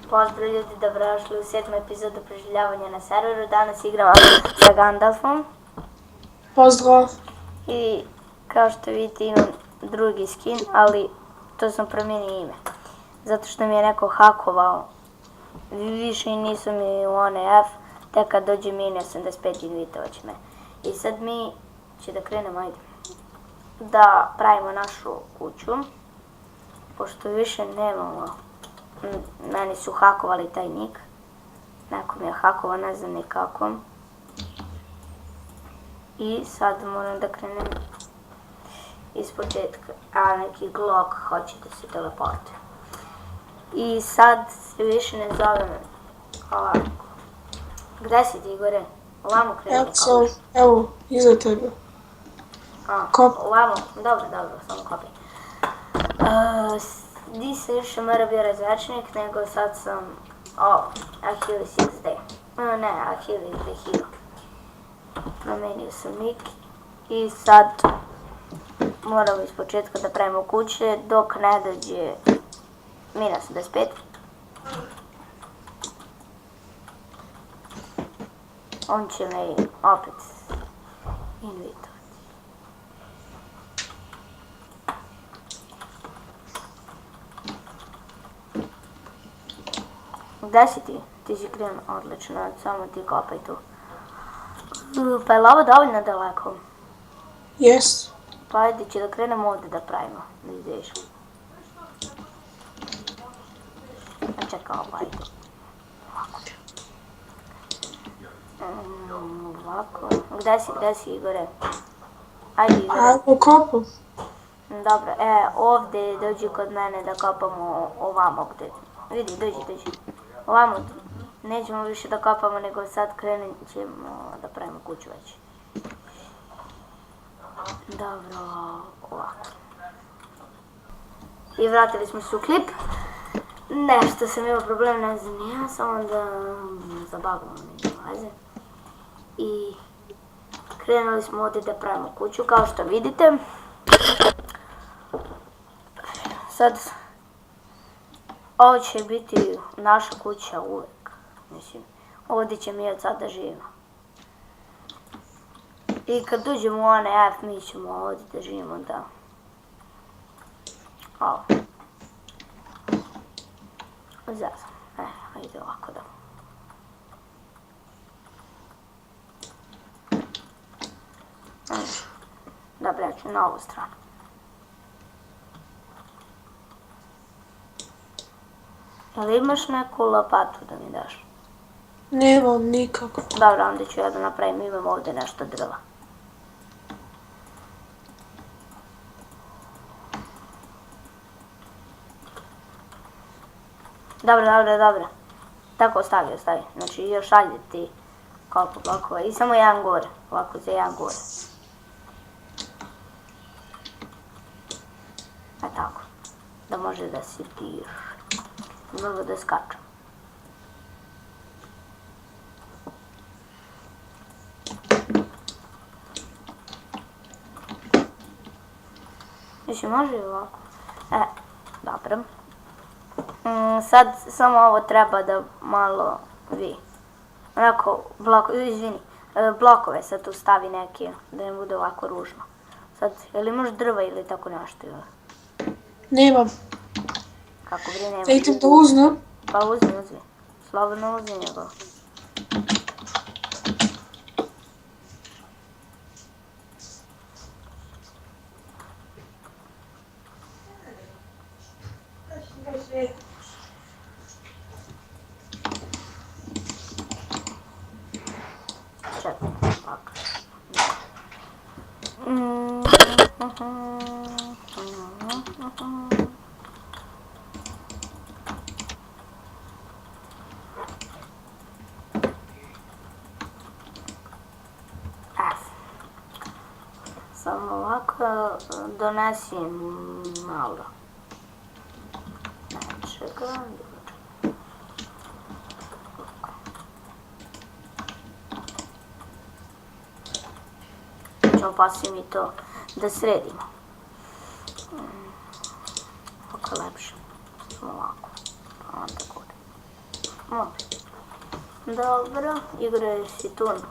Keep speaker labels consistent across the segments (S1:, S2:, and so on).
S1: Pozdrav ljudi, dobrodošli u 7. epizodu preživljavanja na serveru. Danas igramo sa Gandalfom.
S2: Pozdrav.
S1: I kao što vidite imam drugi skin, ali to sam promijenio ime. Zato što mi je neko hakovao. Više nisu mi u one F, tek kad dođe mini 85 invitovat će me. I sad mi će da krenemo, ajde, da pravimo našu kuću. Pošto više nemamo, meni su hakovali taj nik. Neko mi je hakovao, ne znam ni kako. I sad moram da krenem iz početka. A neki Glock hoće da se teleportuje. I sad se više ne zovem ovako. Gde si ti, Igore? Ovamo kreni kao.
S2: Evo, iza tebe.
S1: Ovamo, dobro, samo kopij. Nisam više mora bio razvečnik, nego sad sam Achilles XD. Ne, Achilles the Hero. Promenio sam nik i sad moramo iz početka da pravimo kuće dok ne dođe minus 85. On će me opet invitovati. Gde si ti? Ti si krenuo, odlično, samo ti kopaj tu. Pa je li ovo dovoljno daleko?
S2: Jes.
S1: Pa ajde će da krenemo ovdje da pravimo, da ideš. Čekaj, ovo ajde. Ovako. Gde si Igore? Ajde Igore.
S2: Ajde, kopam.
S1: Dobro, ovdje dođi kod mene da kopamo ovamo gdje. Vidi, dođi. Ovamo, nećemo više da kopamo, nego sad krenut ćemo da pravimo kuću već. Dobro, ovako. I vratili smo se u klip. Nešto sam imao problem, ne znam ni ja, samo da zabavimo nema veze. I krenuli smo ovdje da pravimo kuću, kao što vidite. Sad, ovo će biti naša kuća uvijek, mislim, ovdje će mi od sada živimo. I kad uđemo u one F, mi ćemo ovdje da živimo, da. Ovo. Zazam, ajde ovako da. Dobro, ja ću na ovu stranu. Jel imaš neku lopatu da mi daš?
S2: Nemam nikako.
S1: Dobro, onda ću ja da napravim, imam ovdje nešto drva. Dobro. Tako ostavi. Znači još ajde ti koliko blokova i samo jedan gore. Ovako za jedan gore. Tako. Da može da se tiš. Mnogo da skačem. Mislim, može i ovako. Dobro. Sad samo ovo treba da malo onako, blokove sad tu stavi neke, da ne bude ovako ružno. Sad, jel imaš drva ili tako nešto?
S2: Nemam.
S1: Kako bre nema?
S2: Da idem da uzmem.
S1: Pa uzmi. Slobodno uzmi njegov. Čekaj, ovako. Samo ovako donesi malo nečega. Ćemo poslije mi to da sredimo. Ovako je lepše. Samo ovako. Onda gore. Može. Dobro, igraš si turn.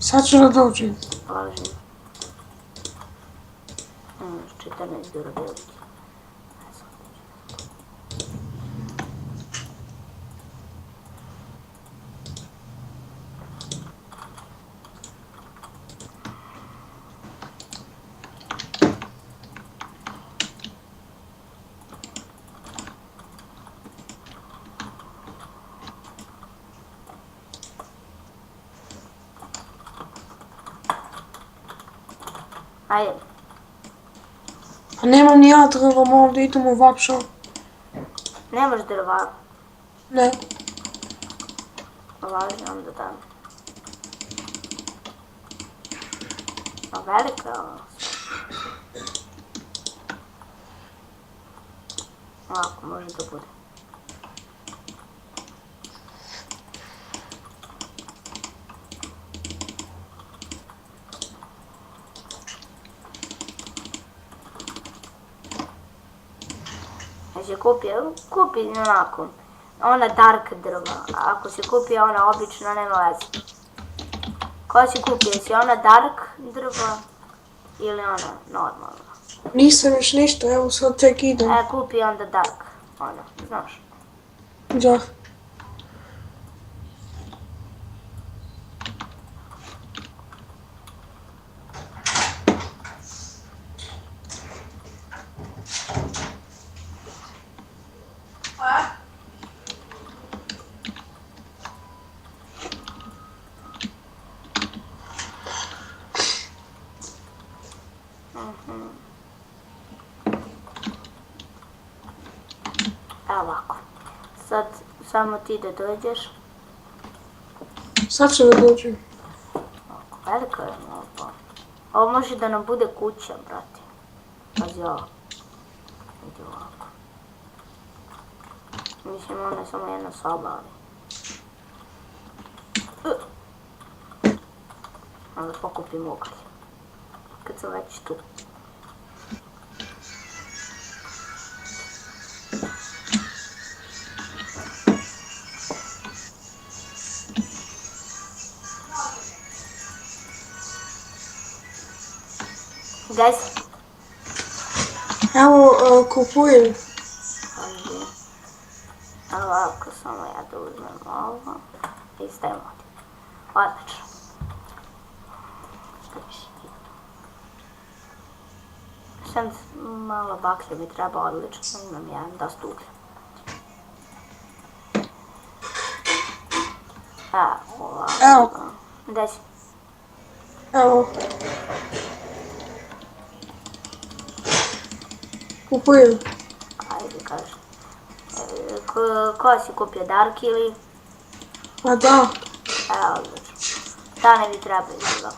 S2: Sad ću da dođem.
S1: Laži. 14 durability. Ajde.
S2: Pa nemam ni ja drva, moram da idem u vapšo.
S1: Nemaš drva.
S2: Ne.
S1: Laži onda tamo. A velika. Ovako može da bude. Znači kupi onako, ona dark drva, ako si kupi ona obična nema veze. Koja si kupi, jesi ona dark drva ili ona normalna?
S2: Nisam još ništa, evo sad tek idem.
S1: Kupi onda dark, ona, znaš.
S2: Da.
S1: Evo ovako. Sad samo ti da dođeš.
S2: Sad ću da dođem.
S1: Ovako, velika je ovo. Ovo može da nam bude kuća, brate. Pazi ovo. Vidi ovako. Mislim, ona je samo jedna soba, ali... Onda pokupim ugalj. Kad sam već tu. Gdje si?
S2: Evo, kupujem.
S1: Ovdje. Ovako, samo ja da uzmem ovo i stavim ovdje. Odlično. Sad malo baklje mi treba, odlično, imam jedan dosta uglja. Ovako.
S2: Evo.
S1: Gdje si?
S2: Evo. Kupujem.
S1: Ajde, kažem. Ko si kupio, Dark ili?
S2: Pa da.
S1: Odlično. Da ne bi trebali da.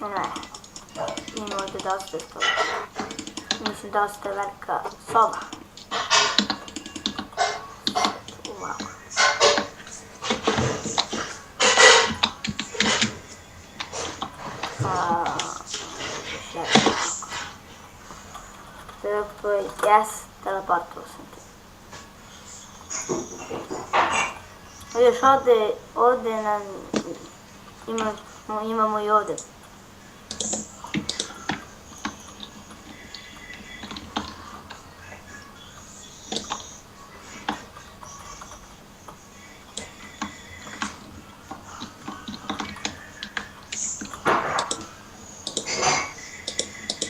S1: Ne. Ima ovdje dosta stola. Mislim, dosta velika soba. Ovako. Jes, teleportao sam ti. Vidiš, ovdje nam imamo i ovdje.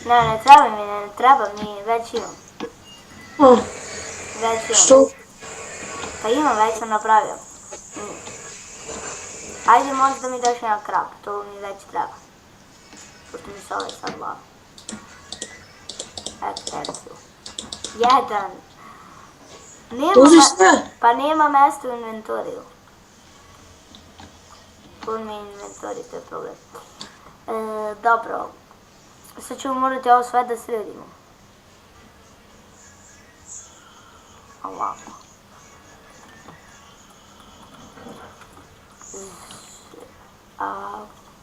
S1: Ne treba mi, već imam. Već imam.
S2: Što?
S1: Pa imam, već sam napravio. Ajde, možda da mi daš jedan krab, to mi već treba. Pošto mi se ovaj sad lava. Eto, terciju. Jedan.
S2: Uzi sve.
S1: Pa nema mesta u inventoriju. Pun mi inventorij, to je problem. Dobro. Sad ćemo morati ovo sve da sredimo. Ovako.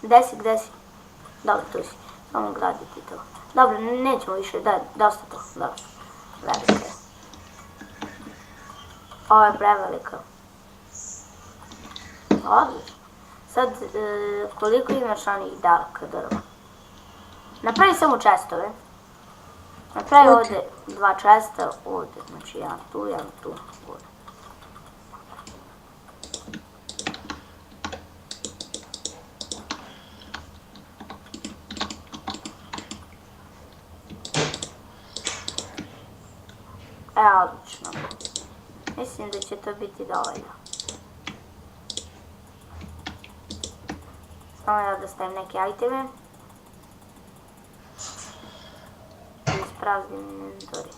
S1: Gde si? Dobro, tu si. Samo graditi to. Dobro, nećemo više, dosta to. Dobro. Velika je. Ovo je prevelika. Odlično. Sad, koliko imaš onih dark drva? Napravi samo čestove. Napravi ovdje 2 česta, ovdje, znači jedan tu, ovdje. Odlično. Mislim da će to biti dovoljno. Samo ja da stavim neke iteme. I ispraznim inventori.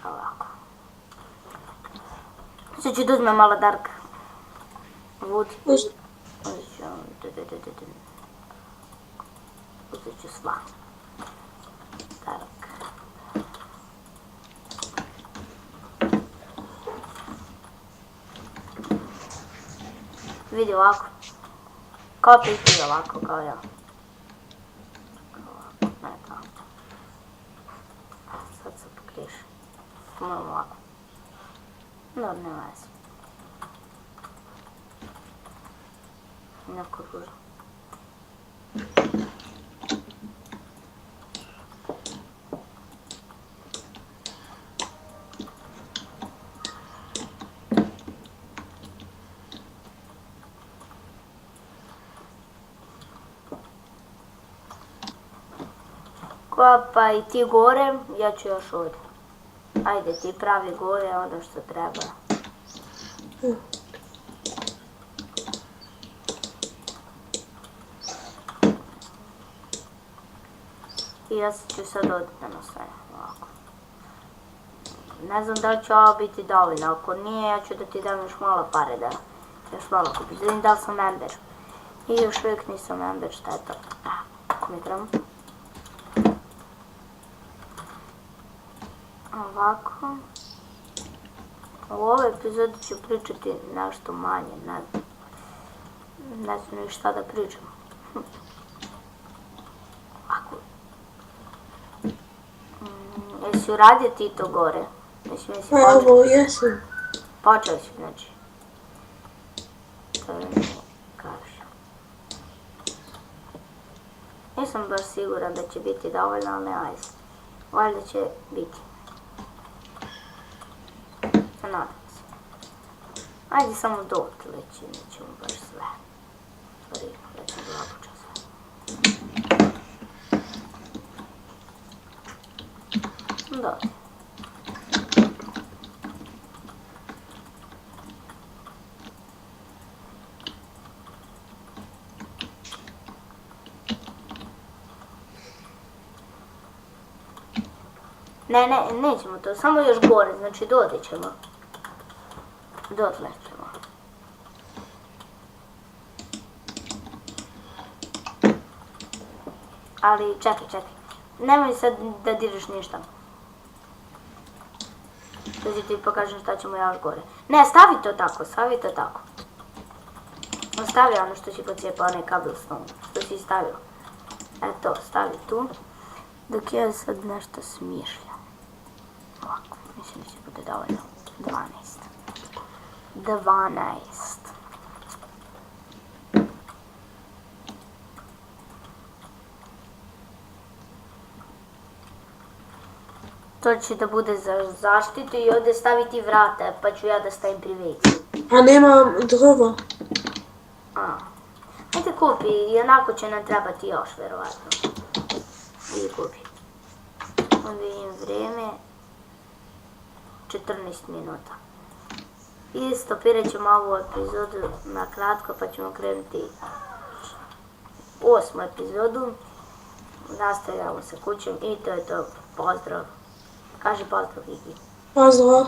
S1: Ovako. Sad ću da uzmem malo dark wood. Uzet ću sva. Dark. Vidi ovako. Kao piti ovako, kao ja. Ne, tako. Sad se pokriješ. Moram ovako. Dobro, nema veze. Neko ružno. Pa i ti gore, ja ću još ovdje. Ajde, ti pravi gore ono što treba. I ja ću sad oditi na sve, ovako. Ne znam da li će ovo biti dovoljno, ako nije ja ću da ti dam još malo pare da još malo kupiti. Da vidim da li sam member. I još uvijek nisam member, šta je to? Ako mi trebamo. Ovako. U ovoj epizodi ću pričati nešto manje, ne znam ni šta da pričam. Ovako. Jesi uradio ti to gore? Mislim, jesi počeo?
S2: Evo, jesam.
S1: Počeo si, znači. To mi kažeš. Nisam baš siguran da će biti dovoljno, ali ajde. Valjda će biti. Nadam se. Ajde samo dotle, nećemo baš sve. Stvari, već sam započeo sve. Dobro. Ne, nećemo to, samo još gore, znači dotle ćemo. Dotle ćemo. Ali čekaj. Nemoj sad da diraš ništa. Da ti pokažem šta ćemo još gore. Ne, stavi to tako. Ostavi ono što si pocijepao, onaj cobblestone, što si stavio. Eto, stavi tu. Dok ja sad nešto smišljam. Ovako, mislim da će bude dovoljno. 12. To će da bude za zaštitu i ovdje staviti vrata, pa ću ja da stavim priveci.
S2: A nemam drva.
S1: Ajde kupi, i onako će nam trebati još, verovatno. I kupi. Onda vidim vrijeme. 14 minuta. I stopirat ćemo ovu epizodu na kratko, pa ćemo krenuti 8. epizodu. Nastavljamo sa kućom i to je to. Pozdrav. Kaži pozdrav, Viki.
S2: Pozdrav.